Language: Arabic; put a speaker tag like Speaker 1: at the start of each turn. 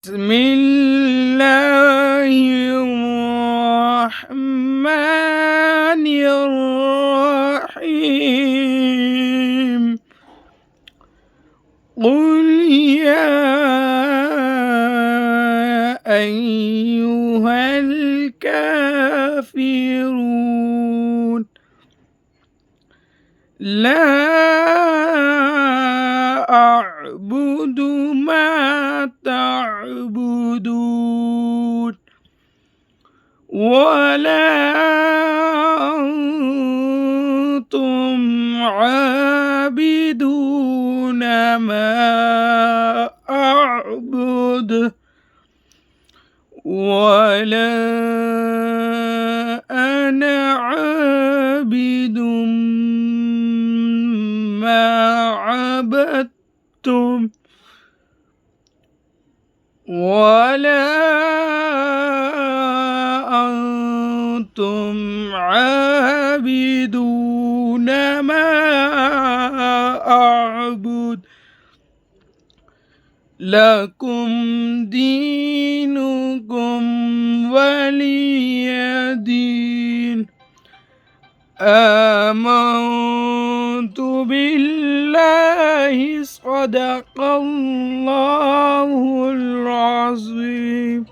Speaker 1: بسم الله الرحمن الرحيم قل يا أيها الكافرون لا أعبد ما تعبدون ولا أنتم عابدون ما أعبد ولا أنا عابد ما عبدتم ولا أنتم عابدون ما أعبد لكم دينكم ولي دين آمنت بالله صدق الله العظيم.